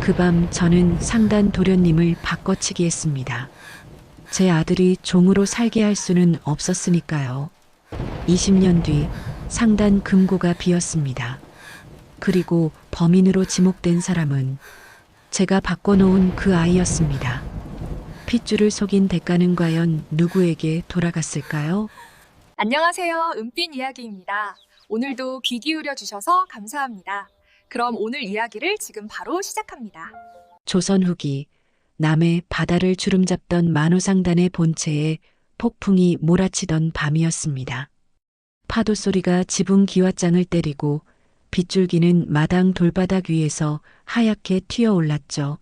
그 밤 저는 상단 도련님을 바꿔치기 했습니다. 제 아들이 종으로 살게 할 수는 없었으니까요. 20년 뒤 상단 금고가 비었습니다. 그리고 범인으로 지목된 사람은 제가 바꿔놓은 그 아이였습니다. 핏줄을 속인 대가는 과연 누구에게 돌아갔을까요? 안녕하세요. 은빛 이야기입니다. 오늘도 귀 기울여 주셔서 감사합니다. 그럼 오늘 이야기를 지금 바로 시작합니다. 조선 후기 남해 바다를 주름잡던 만호상단의 본체에 폭풍이 몰아치던 밤이었습니다. 파도 소리가 지붕 기와장을 때리고 빗줄기는 마당 돌바닥 위에서 하얗게 튀어올랐죠.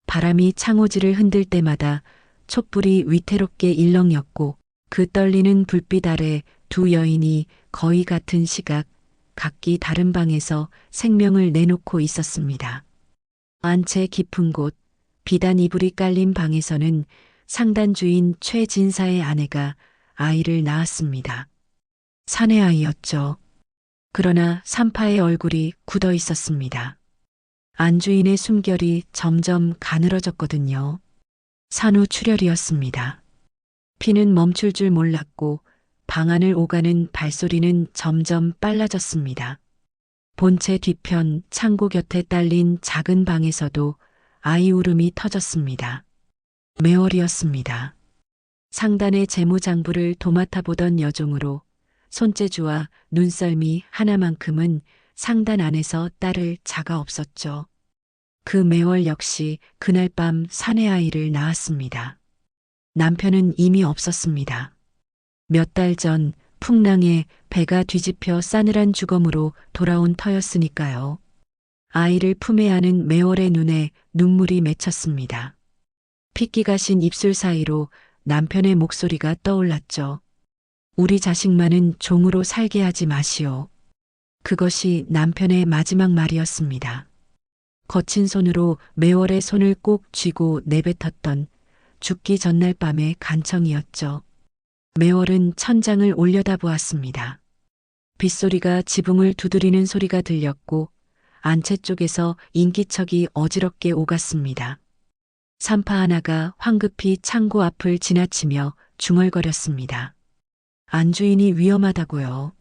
바람이 창호지를 흔들 때마다 촛불이 위태롭게 일렁였고 그 떨리는 불빛 아래 두 여인이 거의 같은 시각 각기 다른 방에서 생명을 내놓고 있었습니다. 안채 깊은 곳 비단 이불이 깔린 방에서는 상단 주인 최진사의 아내가 아이를 낳았습니다. 사내 아이였죠. 그러나 산파의 얼굴이 굳어 있었습니다. 안주인의 숨결이 점점 가늘어졌거든요. 산후 출혈이었습니다. 피는 멈출 줄 몰랐고 방 안을 오가는 발소리는 점점 빨라졌습니다. 본체 뒤편 창고 곁에 딸린 작은 방에서도 아이 울음이 터졌습니다. 매월이었습니다. 상단의 재무장부를 도맡아 보던 여종으로 손재주와 눈썰미 하나만큼은 상단 안에서 딸을 자가 없었죠. 그 매월 역시 그날 밤 사내 아이를 낳았습니다. 남편은 이미 없었습니다. 몇 달 전 풍랑에 배가 뒤집혀 싸늘한 주검으로 돌아온 터였으니까요. 아이를 품에 안은 매월의 눈에 눈물이 맺혔습니다. 핏기 가신 입술 사이로 남편의 목소리가 떠올랐죠. 우리 자식만은 종으로 살게 하지 마시오. 그것이 남편의 마지막 말이었습니다. 거친 손으로 매월의 손을 꼭 쥐고 내뱉었던 죽기 전날 밤의 간청이었죠. 매월은 천장을 올려다보았습니다. 빗소리가 지붕을 두드리는 소리가 들렸고 안채 쪽에서 인기척이 어지럽게 오갔습니다. 산파 하나가 황급히 창고 앞을 지나치며 중얼거렸습니다. 안주인이 위험하다고요.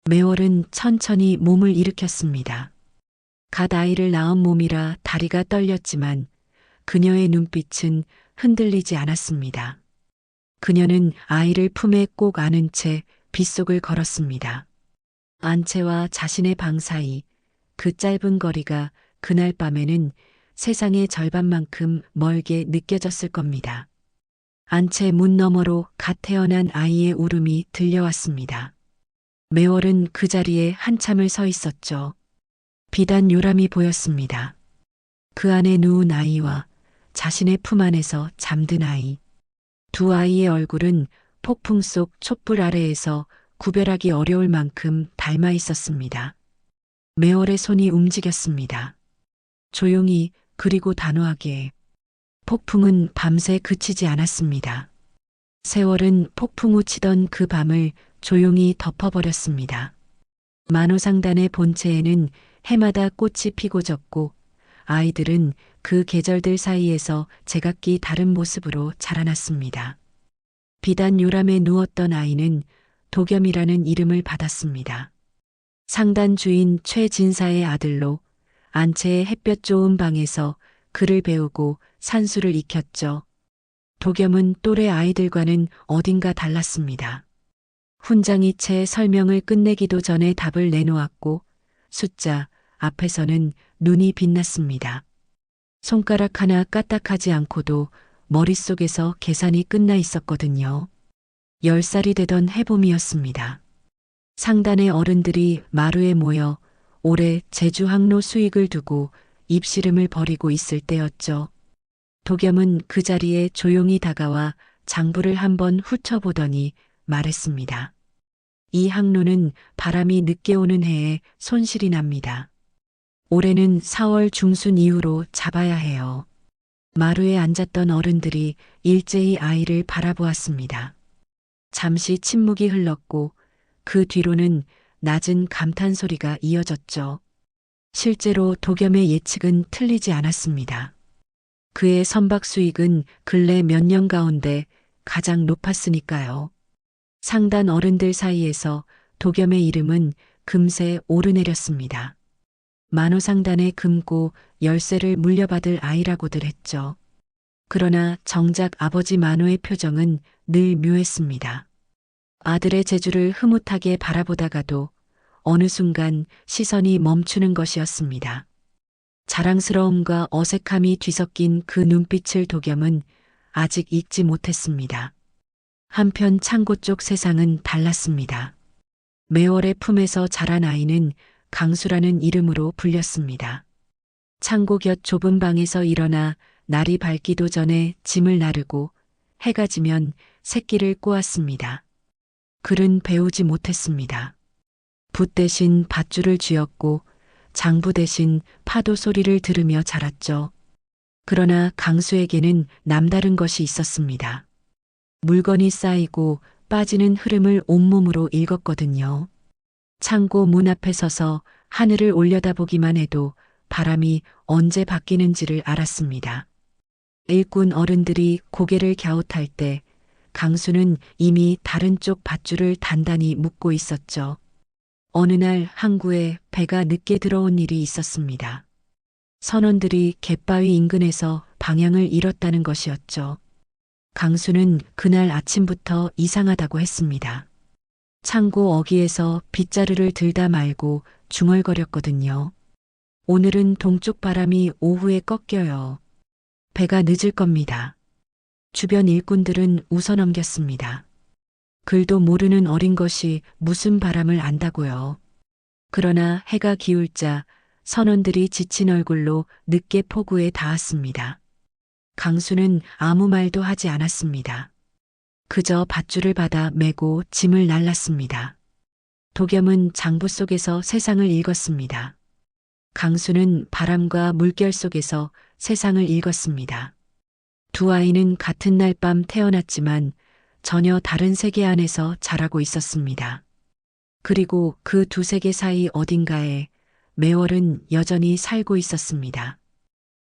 매월은 천천히 몸을 일으켰습니다. 갓 아이를 낳은 몸이라 다리가 떨렸지만 그녀의 눈빛은 흔들리지 않았습니다. 그녀는 아이를 품에 꼭 안은 채 빗속을 걸었습니다. 안채와 자신의 방 사이 그 짧은 거리가 그날 밤에는 세상의 절반만큼 멀게 느껴졌을 겁니다. 안채 문 너머로 갓 태어난 아이의 울음이 들려왔습니다. 매월은 그 자리에 한참을 서 있었죠. 비단 요람이 보였습니다. 그 안에 누운 아이와 자신의 품 안에서 잠든 아이. 두 아이의 얼굴은 폭풍 속 촛불 아래에서 구별하기 어려울 만큼 닮아 있었습니다. 매월의 손이 움직였습니다. 조용히 그리고 단호하게. 폭풍은 밤새 그치지 않았습니다. 세월은 폭풍 우 치던 그 밤을 조용히 덮어버렸습니다. 만호상단의 본체에는 해마다 꽃이 피고 졌고 아이들은 그 계절들 사이에서 제각기 다른 모습으로 자라났습니다. 비단 요람에 누웠던 아이는 도겸이라는 이름을 받았습니다. 상단 주인 최진사의 아들로 안채의 햇볕 좋은 방에서 글을 배우고 산수를 익혔죠. 도겸은 또래 아이들과는 어딘가 달랐습니다. 훈장이 채 설명을 끝내기도 전에 답을 내놓았고 숫자 앞에서는 눈이 빛났습니다. 손가락 하나 까딱하지 않고도 머릿속에서 계산이 끝나 있었거든요. 10살이 되던 해봄이었습니다. 상단의 어른들이 마루에 모여 올해 제주 항로 수익을 두고 입씨름을 벌이고 있을 때였죠. 도겸은 그 자리에 조용히 다가와 장부를 한번 훑어보더니 말했습니다. 이 항로는 바람이 늦게 오는 해에 손실이 납니다. 올해는 4월 중순 이후로 잡아야 해요. 마루에 앉았던 어른들이 일제히 아이를 바라보았습니다. 잠시 침묵이 흘렀고 그 뒤로는 낮은 감탄 소리가 이어졌죠. 실제로 도겸의 예측은 틀리지 않았습니다. 그의 선박 수익은 근래 몇 년 가운데 가장 높았으니까요. 상단 어른들 사이에서 도겸의 이름은 금세 오르내렸습니다. 만호상단의 금고 열쇠를 물려받을 아이라고들 했죠. 그러나 정작 아버지 만호의 표정은 늘 묘했습니다. 아들의 재주를 흐뭇하게 바라보다가도 어느 순간 시선이 멈추는 것이었습니다. 자랑스러움과 어색함이 뒤섞인 그 눈빛을 도겸은 아직 잊지 못했습니다. 한편 창고 쪽 세상은 달랐습니다. 매월의 품에서 자란 아이는 강수라는 이름으로 불렸습니다. 창고 곁 좁은 방에서 일어나 날이 밝기도 전에 짐을 나르고 해가 지면 새끼를 꼬았습니다. 글은 배우지 못했습니다. 붓 대신 밧줄을 쥐었고 장부 대신 파도 소리를 들으며 자랐죠. 그러나 강수에게는 남다른 것이 있었습니다. 물건이 쌓이고 빠지는 흐름을 온몸으로 읽었거든요. 창고 문 앞에 서서 하늘을 올려다보기만 해도 바람이 언제 바뀌는지를 알았습니다. 일꾼 어른들이 고개를 갸웃할 때 강수는 이미 다른 쪽 밧줄을 단단히 묶고 있었죠. 어느 날 항구에 배가 늦게 들어온 일이 있었습니다. 선원들이 갯바위 인근에서 방향을 잃었다는 것이었죠. 강수는 그날 아침부터 이상하다고 했습니다. 창고 어귀에서 빗자루를 들다 말고 중얼거렸거든요. 오늘은 동쪽 바람이 오후에 꺾여요. 배가 늦을 겁니다. 주변 일꾼들은 웃어넘겼습니다. 글도 모르는 어린 것이 무슨 바람을 안다고요. 그러나 해가 기울자 선원들이 지친 얼굴로 늦게 포구에 닿았습니다. 강수는 아무 말도 하지 않았습니다. 그저 밧줄을 받아 메고 짐을 날랐습니다. 도겸은 장부 속에서 세상을 읽었습니다. 강수는 바람과 물결 속에서 세상을 읽었습니다. 두 아이는 같은 날 밤 태어났지만 전혀 다른 세계 안에서 자라고 있었습니다. 그리고 그 두 세계 사이 어딘가에 매월은 여전히 살고 있었습니다.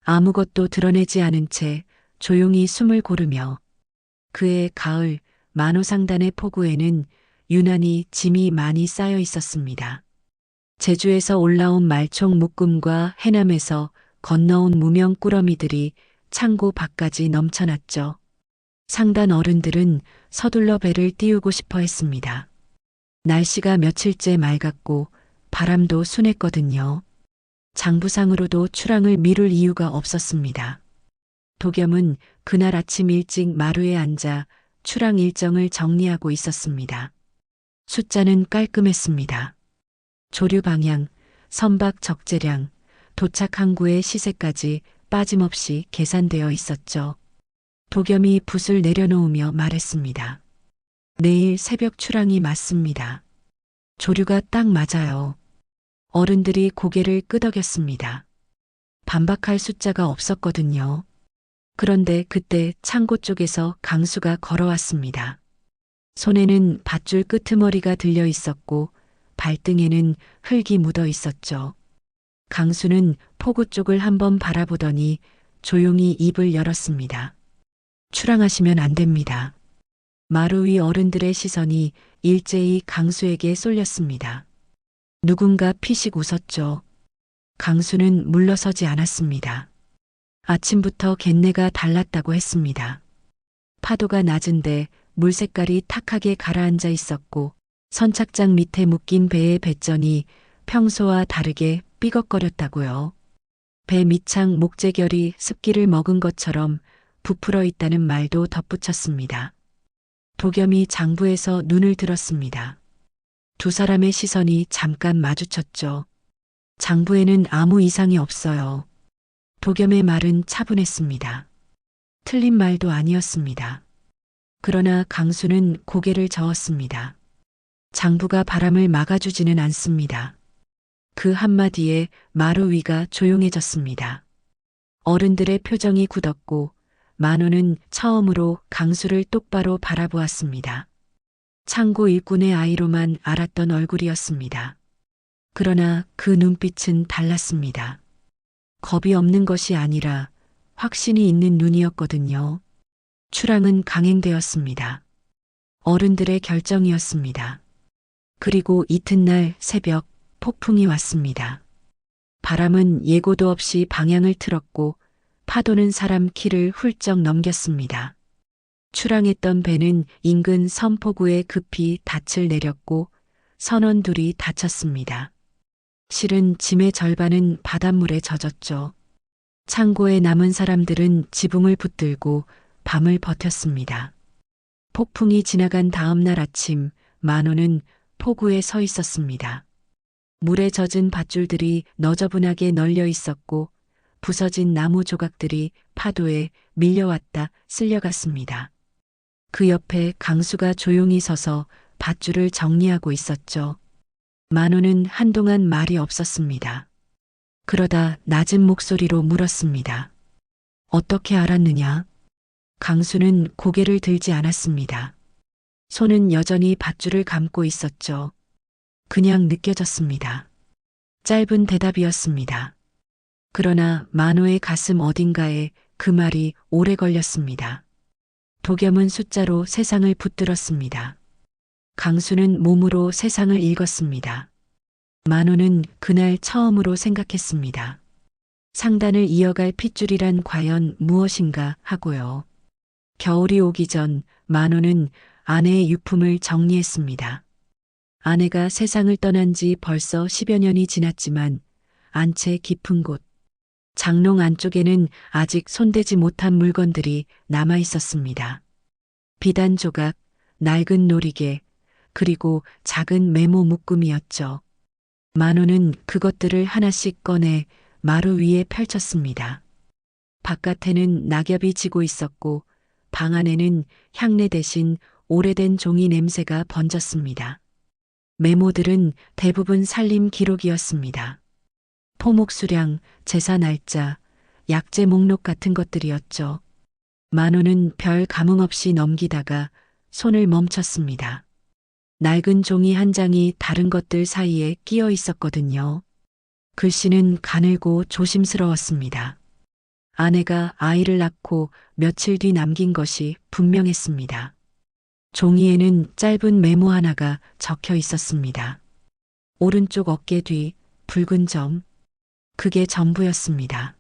아무것도 드러내지 않은 채 조용히 숨을 고르며 그의 가을 만호상단의 포구에는 유난히 짐이 많이 쌓여 있었습니다. 제주에서 올라온 말총 묶음과 해남에서 건너온 무명 꾸러미들이 창고 밖까지 넘쳐났죠. 상단 어른들은 서둘러 배를 띄우고 싶어 했습니다. 날씨가 며칠째 맑았고 바람도 순했거든요. 장부상으로도 출항을 미룰 이유가 없었습니다. 도겸은 그날 아침 일찍 마루에 앉아 출항 일정을 정리하고 있었습니다. 숫자는 깔끔했습니다. 조류 방향, 선박 적재량, 도착 항구의 시세까지 빠짐없이 계산되어 있었죠. 도겸이 붓을 내려놓으며 말했습니다. 내일 새벽 출항이 맞습니다. 조류가 딱 맞아요. 어른들이 고개를 끄덕였습니다. 반박할 숫자가 없었거든요. 그런데 그때 창고 쪽에서 강수가 걸어왔습니다. 손에는 밧줄 끄트머리가 들려 있었고 발등에는 흙이 묻어 있었죠. 강수는 포구 쪽을 한번 바라보더니 조용히 입을 열었습니다. 출항하시면 안 됩니다. 마루 위 어른들의 시선이 일제히 강수에게 쏠렸습니다. 누군가 피식 웃었죠. 강수는 물러서지 않았습니다. 아침부터 갯내가 달랐다고 했습니다. 파도가 낮은데 물 색깔이 탁하게 가라앉아 있었고 선착장 밑에 묶인 배의 배전이 평소와 다르게 삐걱거렸다고요. 배 밑창 목재결이 습기를 먹은 것처럼 부풀어 있다는 말도 덧붙였습니다. 도겸이 장부에서 눈을 들었습니다. 두 사람의 시선이 잠깐 마주쳤죠. 장부에는 아무 이상이 없어요. 도겸의 말은 차분했습니다. 틀린 말도 아니었습니다. 그러나 강수는 고개를 저었습니다. 장부가 바람을 막아주지는 않습니다. 그 한마디에 마루 위가 조용해졌습니다. 어른들의 표정이 굳었고 만호는 처음으로 강수를 똑바로 바라보았습니다. 창고 일꾼의 아이로만 알았던 얼굴이었습니다. 그러나 그 눈빛은 달랐습니다. 겁이 없는 것이 아니라 확신이 있는 눈이었거든요. 출항은 강행되었습니다. 어른들의 결정이었습니다. 그리고 이튿날 새벽 폭풍이 왔습니다. 바람은 예고도 없이 방향을 틀었고 파도는 사람 키를 훌쩍 넘겼습니다. 출항했던 배는 인근 선포구에 급히 닻을 내렸고 선원 둘이 다쳤습니다. 실은 짐의 절반은 바닷물에 젖었죠. 창고에 남은 사람들은 지붕을 붙들고 밤을 버텼습니다. 폭풍이 지나간 다음 날 아침 만호는 포구에 서 있었습니다. 물에 젖은 밧줄들이 너저분하게 널려 있었고 부서진 나무 조각들이 파도에 밀려왔다 쓸려갔습니다. 그 옆에 강수가 조용히 서서 밧줄을 정리하고 있었죠. 만호는 한동안 말이 없었습니다. 그러다 낮은 목소리로 물었습니다. 어떻게 알았느냐? 강수는 고개를 들지 않았습니다. 손은 여전히 밧줄을 감고 있었죠. 그냥 느껴졌습니다. 짧은 대답이었습니다. 그러나 만호의 가슴 어딘가에 그 말이 오래 걸렸습니다. 도겸은 숫자로 세상을 붙들었습니다. 강수는 몸으로 세상을 읽었습니다. 만호는 그날 처음으로 생각했습니다. 상단을 이어갈 핏줄이란 과연 무엇인가 하고요. 겨울이 오기 전 만호는 아내의 유품을 정리했습니다. 아내가 세상을 떠난 지 벌써 10여 년이 지났지만 안채 깊은 곳, 장롱 안쪽에는 아직 손대지 못한 물건들이 남아 있었습니다. 비단 조각, 낡은 놀이개, 그리고 작은 메모 묶음이었죠. 만호는 그것들을 하나씩 꺼내 마루 위에 펼쳤습니다. 바깥에는 낙엽이 지고 있었고 방 안에는 향내 대신 오래된 종이 냄새가 번졌습니다. 메모들은 대부분 살림 기록이었습니다. 포목 수량, 제사 날짜, 약재 목록 같은 것들이었죠. 만호는 별 감흥 없이 넘기다가 손을 멈췄습니다. 낡은 종이 한 장이 다른 것들 사이에 끼어 있었거든요. 글씨는 가늘고 조심스러웠습니다. 아내가 아이를 낳고 며칠 뒤 남긴 것이 분명했습니다. 종이에는 짧은 메모 하나가 적혀 있었습니다. 오른쪽 어깨 뒤 붉은 점. 그게 전부였습니다.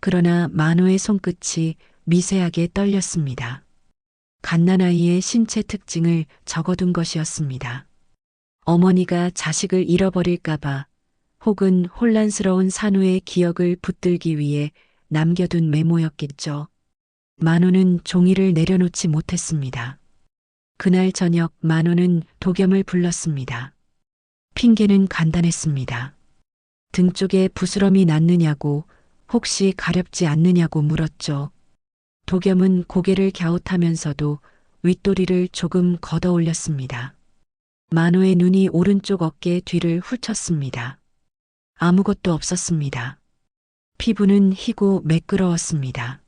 그러나 만호의 손끝이 미세하게 떨렸습니다. 갓난아이의 신체 특징을 적어둔 것이었습니다. 어머니가 자식을 잃어버릴까봐 혹은 혼란스러운 산후의 기억을 붙들기 위해 남겨둔 메모였겠죠. 만호는 종이를 내려놓지 못했습니다. 그날 저녁 만호는 도겸을 불렀습니다. 핑계는 간단했습니다. 등 쪽에 부스럼이 났느냐고, 혹시 가렵지 않느냐고 물었죠. 도겸은 고개를 갸웃하면서도 윗도리를 조금 걷어 올렸습니다. 만호의 눈이 오른쪽 어깨 뒤를 훑쳤습니다. 아무것도 없었습니다. 피부는 희고 매끄러웠습니다.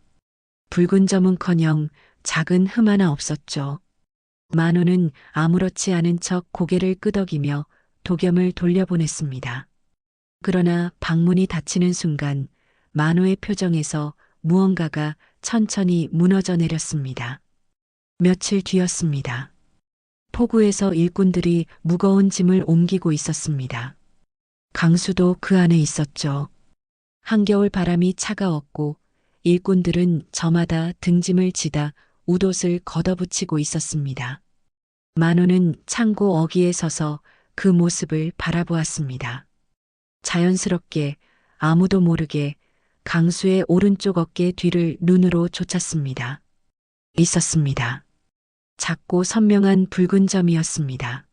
붉은 점은커녕 작은 흠 하나 없었죠. 만호는 아무렇지 않은 척 고개를 끄덕이며 도겸을 돌려보냈습니다. 그러나 방문이 닫히는 순간 만호의 표정에서 무언가가 천천히 무너져 내렸습니다. 며칠 뒤였습니다. 포구에서 일꾼들이 무거운 짐을 옮기고 있었습니다. 강수도 그 안에 있었죠. 한겨울 바람이 차가웠고 일꾼들은 저마다 등짐을 지다 웃옷을 걷어붙이고 있었습니다. 만호는 창고 어귀에 서서 그 모습을 바라보았습니다. 자연스럽게 아무도 모르게 강수의 오른쪽 어깨 뒤를 눈으로 쫓았습니다. 있었습니다. 작고 선명한 붉은 점이었습니다.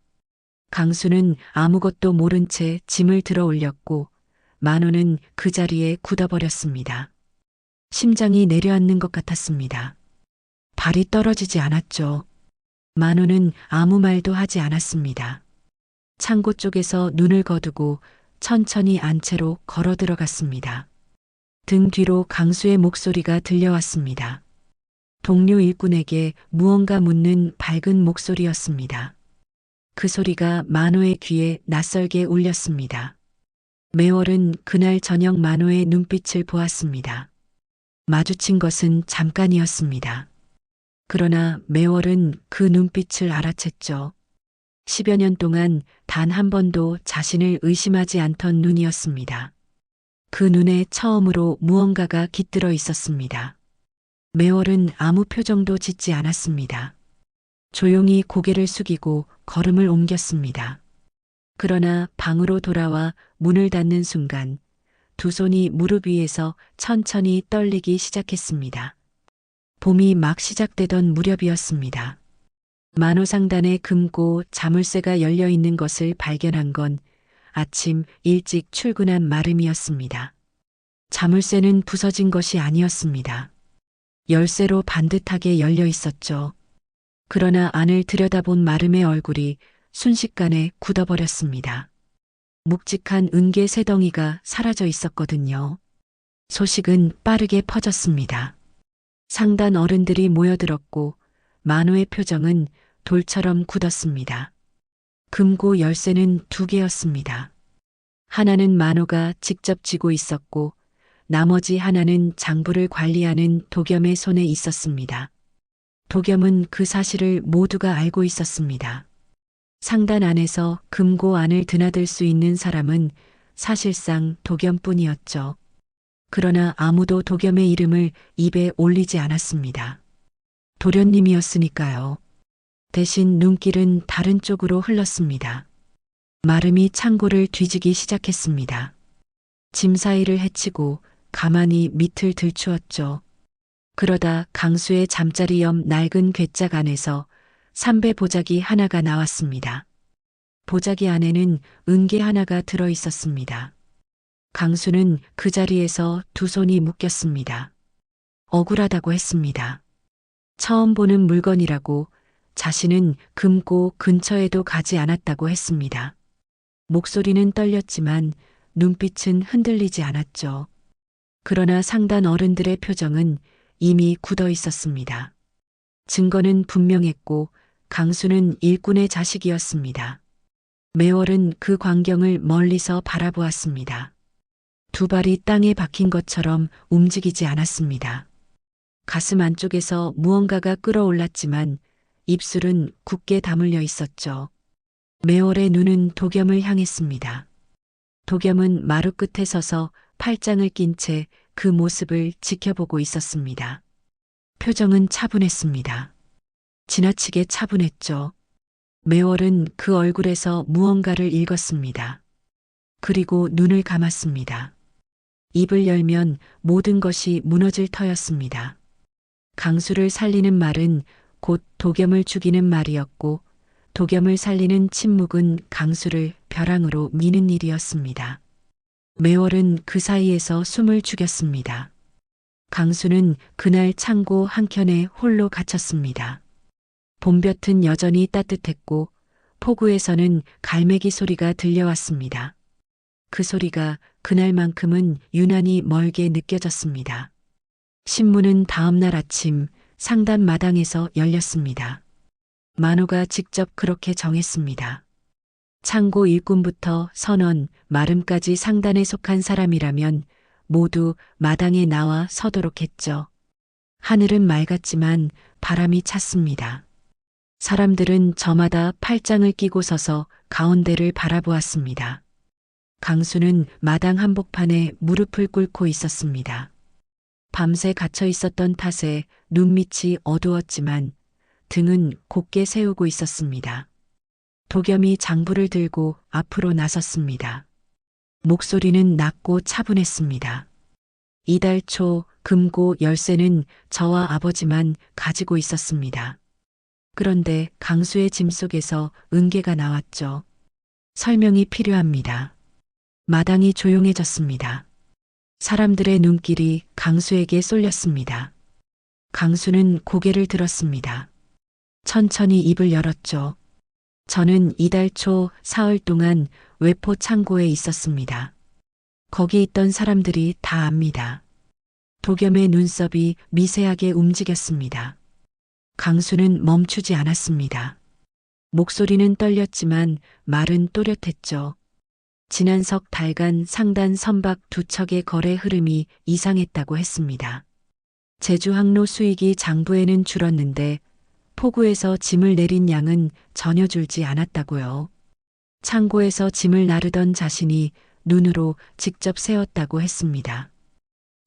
강수는 아무것도 모른 채 짐을 들어 올렸고 만호는 그 자리에 굳어버렸습니다. 심장이 내려앉는 것 같았습니다. 발이 떨어지지 않았죠. 만호는 아무 말도 하지 않았습니다. 창고 쪽에서 눈을 거두고 천천히 안채로 걸어 들어갔습니다. 등 뒤로 강수의 목소리가 들려왔습니다. 동료 일꾼에게 무언가 묻는 밝은 목소리였습니다. 그 소리가 만호의 귀에 낯설게 울렸습니다. 매월은 그날 저녁 만호의 눈빛을 보았습니다. 마주친 것은 잠깐이었습니다. 그러나 매월은 그 눈빛을 알아챘죠. 10여 년 동안 단 한 번도 자신을 의심하지 않던 눈이었습니다. 그 눈에 처음으로 무언가가 깃들어 있었습니다. 매월은 아무 표정도 짓지 않았습니다. 조용히 고개를 숙이고 걸음을 옮겼습니다. 그러나 방으로 돌아와 문을 닫는 순간 두 손이 무릎 위에서 천천히 떨리기 시작했습니다. 봄이 막 시작되던 무렵이었습니다. 만호상단에 금고 자물쇠가 열려 있는 것을 발견한 건 아침 일찍 출근한 마름이었습니다. 자물쇠는 부서진 것이 아니었습니다. 열쇠로 반듯하게 열려 있었죠. 그러나 안을 들여다본 마름의 얼굴이 순식간에 굳어버렸습니다. 묵직한 은계 새 덩이가 사라져 있었거든요. 소식은 빠르게 퍼졌습니다. 상단 어른들이 모여들었고 만호의 표정은 돌처럼 굳었습니다. 금고 열쇠는 2개였습니다. 하나는 만호가 직접 쥐고 있었고 나머지 하나는 장부를 관리하는 도겸의 손에 있었습니다. 도겸은 그 사실을 모두가 알고 있었습니다. 상단 안에서 금고 안을 드나들 수 있는 사람은 사실상 도겸뿐이었죠. 그러나 아무도 도겸의 이름을 입에 올리지 않았습니다. 도련님이었으니까요. 대신 눈길은 다른 쪽으로 흘렀습니다. 마름이 창고를 뒤지기 시작했습니다. 짐 사이를 헤치고 가만히 밑을 들추었죠. 그러다 강수의 잠자리 옆 낡은 괴짝 안에서 삼배 보자기 하나가 나왔습니다. 보자기 안에는 은계 하나가 들어 있었습니다. 강수는 그 자리에서 두 손이 묶였습니다. 억울하다고 했습니다. 처음 보는 물건이라고 자신은 금고 근처에도 가지 않았다고 했습니다. 목소리는 떨렸지만 눈빛은 흔들리지 않았죠. 그러나 상단 어른들의 표정은 이미 굳어 있었습니다. 증거는 분명했고 강수는 일꾼의 자식이었습니다. 매월은 그 광경을 멀리서 바라보았습니다. 두 발이 땅에 박힌 것처럼 움직이지 않았습니다. 가슴 안쪽에서 무언가가 끓어올랐지만 입술은 굳게 다물려 있었죠. 매월의 눈은 도겸을 향했습니다. 도겸은 마루 끝에 서서 팔짱을 낀 채 그 모습을 지켜보고 있었습니다. 표정은 차분했습니다. 지나치게 차분했죠. 매월은 그 얼굴에서 무언가를 읽었습니다. 그리고 눈을 감았습니다. 입을 열면 모든 것이 무너질 터였습니다. 강수를 살리는 말은 곧 도겸을 죽이는 말이었고 도겸을 살리는 침묵은 강수를 벼랑으로 미는 일이었습니다. 매월은 그 사이에서 숨을 죽였습니다. 강수는 그날 창고 한켠에 홀로 갇혔습니다. 봄볕은 여전히 따뜻했고 포구에서는 갈매기 소리가 들려왔습니다. 그 소리가 그날만큼은 유난히 멀게 느껴졌습니다. 신문은 다음 날 아침 상단 마당에서 열렸습니다. 만호가 직접 그렇게 정했습니다. 창고 일꾼부터 선원, 마름까지 상단에 속한 사람이라면 모두 마당에 나와 서도록 했죠. 하늘은 맑았지만 바람이 찼습니다. 사람들은 저마다 팔짱을 끼고 서서 가운데를 바라보았습니다. 강수는 마당 한복판에 무릎을 꿇고 있었습니다. 밤새 갇혀 있었던 탓에 눈밑이 어두웠지만 등은 곧게 세우고 있었습니다. 도겸이 장부를 들고 앞으로 나섰습니다. 목소리는 낮고 차분했습니다. 이달 초 금고 열쇠는 저와 아버지만 가지고 있었습니다. 그런데 강수의 짐 속에서 은계가 나왔죠. 설명이 필요합니다. 마당이 조용해졌습니다. 사람들의 눈길이 강수에게 쏠렸습니다. 강수는 고개를 들었습니다. 천천히 입을 열었죠. 저는 이달 초 사흘 동안 외포 창고에 있었습니다. 거기 있던 사람들이 다 압니다. 도겸의 눈썹이 미세하게 움직였습니다. 강수는 멈추지 않았습니다. 목소리는 떨렸지만 말은 또렷했죠. 지난 석 달간 상단 선박 두 척의 거래 흐름이 이상했다고 했습니다. 제주 항로 수익이 장부에는 줄었는데 포구에서 짐을 내린 양은 전혀 줄지 않았다고요. 창고에서 짐을 나르던 자신이 눈으로 직접 세었다고 했습니다.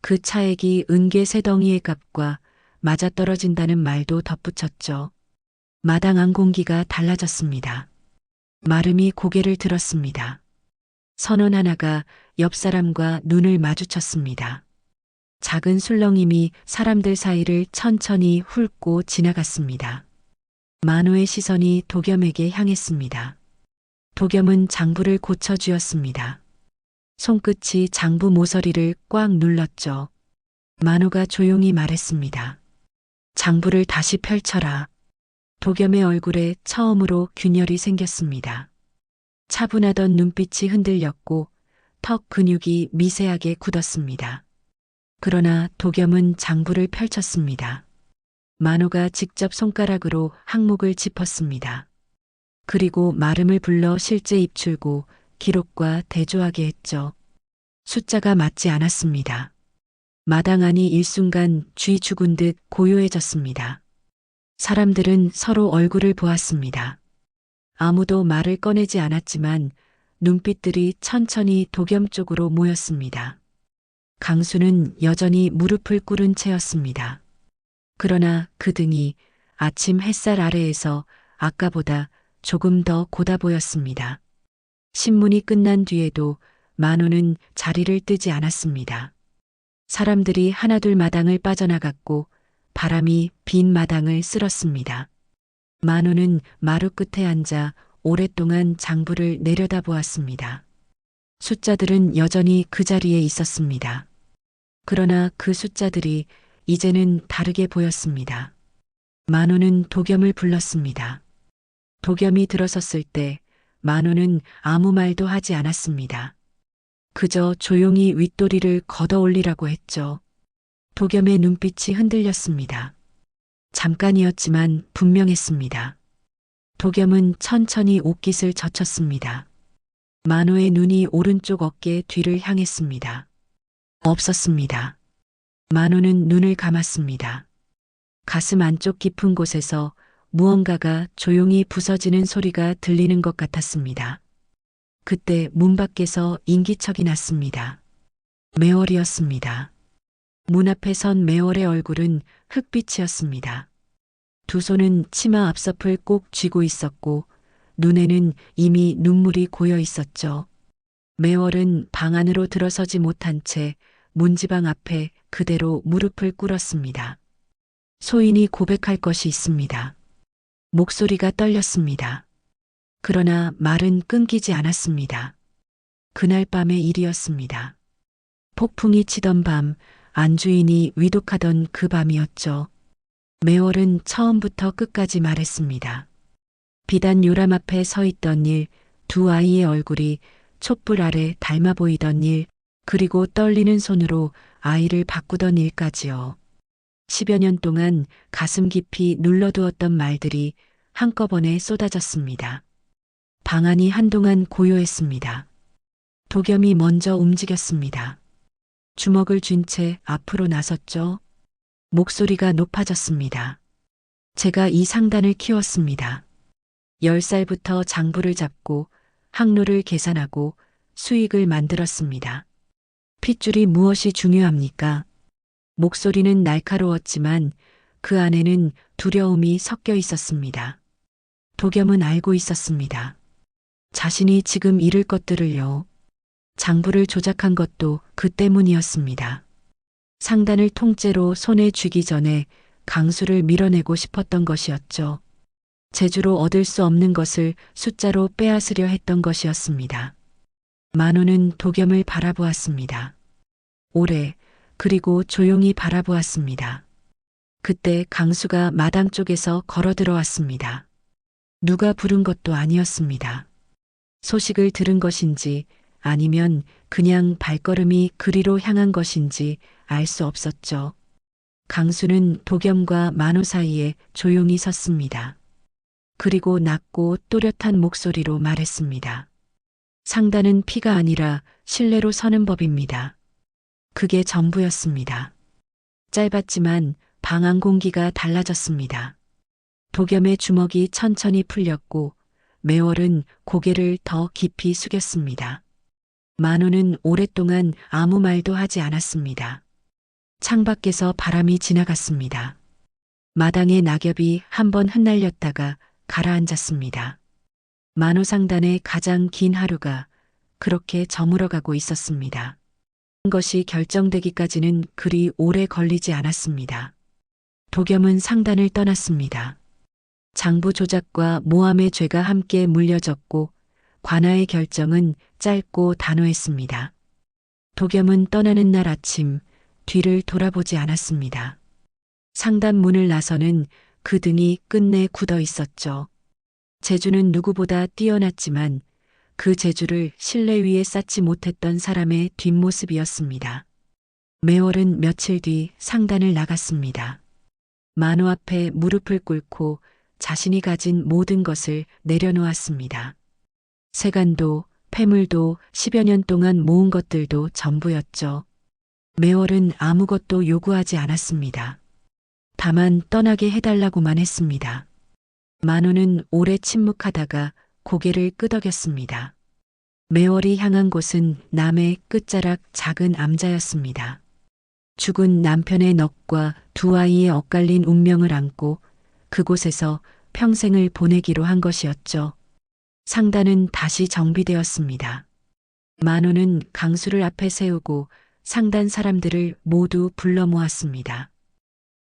그 차액이 은계 세 덩이의 값과 맞아떨어진다는 말도 덧붙였죠. 마당 안 공기가 달라졌습니다. 마름이 고개를 들었습니다. 선원 하나가 옆 사람과 눈을 마주쳤습니다. 작은 술렁임이 사람들 사이를 천천히 훑고 지나갔습니다. 만호의 시선이 도겸에게 향했습니다. 도겸은 장부를 고쳐쥐었습니다. 손끝이 장부 모서리를 꽉 눌렀죠. 만호가 조용히 말했습니다. 장부를 다시 펼쳐라. 도겸의 얼굴에 처음으로 균열이 생겼습니다. 차분하던 눈빛이 흔들렸고 턱 근육이 미세하게 굳었습니다. 그러나 도겸은 장부를 펼쳤습니다. 만호가 직접 손가락으로 항목을 짚었습니다. 그리고 마름을 불러 실제 입출고 기록과 대조하게 했죠. 숫자가 맞지 않았습니다. 마당 안이 일순간 쥐 죽은 듯 고요해졌습니다. 사람들은 서로 얼굴을 보았습니다. 아무도 말을 꺼내지 않았지만 눈빛들이 천천히 도겸 쪽으로 모였습니다. 강수는 여전히 무릎을 꿇은 채였습니다. 그러나 그 등이 아침 햇살 아래에서 아까보다 조금 더 고다 보였습니다. 신문이 끝난 뒤에도 만호는 자리를 뜨지 않았습니다. 사람들이 하나둘 마당을 빠져나갔고 바람이 빈 마당을 쓸었습니다. 만호는 마루 끝에 앉아 오랫동안 장부를 내려다보았습니다. 숫자들은 여전히 그 자리에 있었습니다. 그러나 그 숫자들이 이제는 다르게 보였습니다. 만호는 도겸을 불렀습니다. 도겸이 들어섰을 때 만호는 아무 말도 하지 않았습니다. 그저 조용히 윗도리를 걷어 올리라고 했죠. 도겸의 눈빛이 흔들렸습니다. 잠깐이었지만 분명했습니다. 도겸은 천천히 옷깃을 젖혔습니다. 만호의 눈이 오른쪽 어깨 뒤를 향했습니다. 없었습니다. 만호는 눈을 감았습니다. 가슴 안쪽 깊은 곳에서 무언가가 조용히 부서지는 소리가 들리는 것 같았습니다. 그때 문 밖에서 인기척이 났습니다. 매월이었습니다. 문 앞에 선 매월의 얼굴은 흑빛이었습니다. 두 손은 치마 앞섭을 꼭 쥐고 있었고 눈에는 이미 눈물이 고여 있었죠. 매월은 방 안으로 들어서지 못한 채 문지방 앞에 그대로 무릎을 꿇었습니다. 소인이 고백할 것이 있습니다. 목소리가 떨렸습니다. 그러나 말은 끊기지 않았습니다. 그날 밤의 일이었습니다. 폭풍이 치던 밤, 안주인이 위독하던 그 밤이었죠. 매월은 처음부터 끝까지 말했습니다. 비단 요람 앞에 서 있던 일, 두 아이의 얼굴이 촛불 아래 닮아 보이던 일, 그리고 떨리는 손으로 아이를 바꾸던 일까지요. 10여 년 동안 가슴 깊이 눌러두었던 말들이 한꺼번에 쏟아졌습니다. 방 안이 한동안 고요했습니다. 도겸이 먼저 움직였습니다. 주먹을 쥔 채 앞으로 나섰죠. 목소리가 높아졌습니다. 제가 이 상단을 키웠습니다. 10살부터 장부를 잡고 항로를 계산하고 수익을 만들었습니다. 핏줄이 무엇이 중요합니까? 목소리는 날카로웠지만 그 안에는 두려움이 섞여 있었습니다. 도겸은 알고 있었습니다. 자신이 지금 잃을 것들을요. 장부를 조작한 것도 그 때문이었습니다. 상단을 통째로 손에 쥐기 전에 강수를 밀어내고 싶었던 것이었죠. 제주로 얻을 수 없는 것을 숫자로 빼앗으려 했던 것이었습니다. 만호는 도겸을 바라보았습니다. 오래, 그리고 조용히 바라보았습니다. 그때 강수가 마당 쪽에서 걸어 들어왔습니다. 누가 부른 것도 아니었습니다. 소식을 들은 것인지 아니면 그냥 발걸음이 그리로 향한 것인지 알 수 없었죠. 강수는 도겸과 만호 사이에 조용히 섰습니다. 그리고 낮고 또렷한 목소리로 말했습니다. 상단은 피가 아니라 신뢰로 서는 법입니다. 그게 전부였습니다. 짧았지만 방 안 공기가 달라졌습니다. 도겸의 주먹이 천천히 풀렸고 매월은 고개를 더 깊이 숙였습니다. 만호는 오랫동안 아무 말도 하지 않았습니다. 창밖에서 바람이 지나갔습니다. 마당에 낙엽이 한번 흩날렸다가 가라앉았습니다. 만호상단의 가장 긴 하루가 그렇게 저물어가고 있었습니다. 것이 결정되기까지는 그리 오래 걸리지 않았습니다. 도겸은 상단을 떠났습니다. 장부 조작과 모함의 죄가 함께 물려졌고 관아의 결정은 짧고 단호했습니다. 도겸은 떠나는 날 아침 뒤를 돌아보지 않았습니다. 상단 문을 나서는 그 등이 끝내 굳어 있었죠. 재주는 누구보다 뛰어났지만 그 재주를 실내 위에 쌓지 못했던 사람의 뒷모습이었습니다. 매월은 며칠 뒤 상단을 나갔습니다. 만호 앞에 무릎을 꿇고 자신이 가진 모든 것을 내려놓았습니다. 세간도, 폐물도 10여 년 동안 모은 것들도 전부였죠. 매월은 아무것도 요구하지 않았습니다. 다만 떠나게 해달라고만 했습니다. 만호는 오래 침묵하다가 고개를 끄덕였습니다. 매월이 향한 곳은 남의 끝자락 작은 암자였습니다. 죽은 남편의 넋과 두 아이의 엇갈린 운명을 안고 그곳에서 평생을 보내기로 한 것이었죠. 상단은 다시 정비되었습니다. 만호는 강수를 앞에 세우고 상단 사람들을 모두 불러 모았습니다.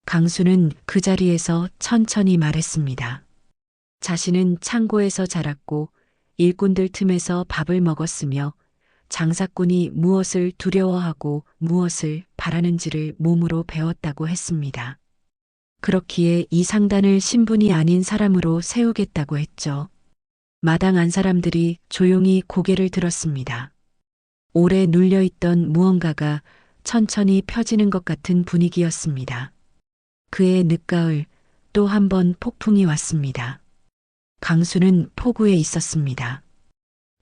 강수는 그 자리에서 천천히 말했습니다. 자신은 창고에서 자랐고 일꾼들 틈에서 밥을 먹었으며 장사꾼이 무엇을 두려워하고 무엇을 바라는지를 몸으로 배웠다고 했습니다. 그렇기에 이 상단을 신분이 아닌 사람으로 세우겠다고 했죠. 마당 안 사람들이 조용히 고개를 들었습니다. 오래 눌려있던 무언가가 천천히 펴지는 것 같은 분위기였습니다. 그의 늦가을 또 한 번 폭풍이 왔습니다. 강수는 포구에 있었습니다.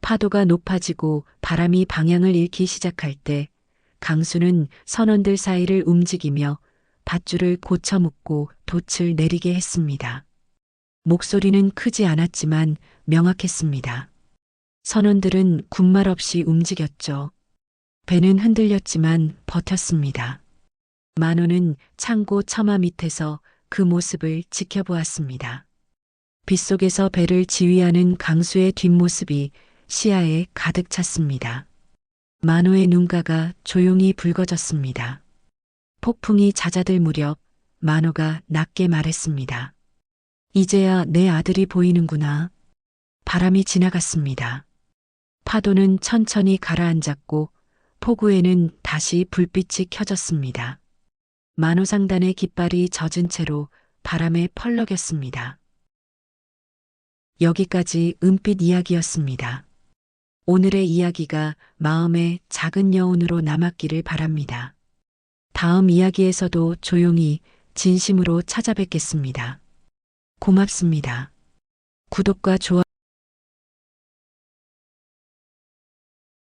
파도가 높아지고 바람이 방향을 잃기 시작할 때 강수는 선원들 사이를 움직이며 밧줄을 고쳐 묶고 돛을 내리게 했습니다. 목소리는 크지 않았지만 명확했습니다. 선원들은 군말 없이 움직였죠. 배는 흔들렸지만 버텼습니다. 만호는 창고 처마 밑에서 그 모습을 지켜보았습니다. 빗속에서 배를 지휘하는 강수의 뒷모습이 시야에 가득 찼습니다. 만호의 눈가가 조용히 붉어졌습니다. 폭풍이 잦아들 무렵 만호가 낮게 말했습니다. 이제야 내 아들이 보이는구나. 바람이 지나갔습니다. 파도는 천천히 가라앉았고 포구에는 다시 불빛이 켜졌습니다. 만호상단의 깃발이 젖은 채로 바람에 펄럭였습니다. 여기까지 은빛 이야기였습니다. 오늘의 이야기가 마음의 작은 여운으로 남았기를 바랍니다. 다음 이야기에서도 조용히 진심으로 찾아뵙겠습니다. 고맙습니다. 구독과 좋아요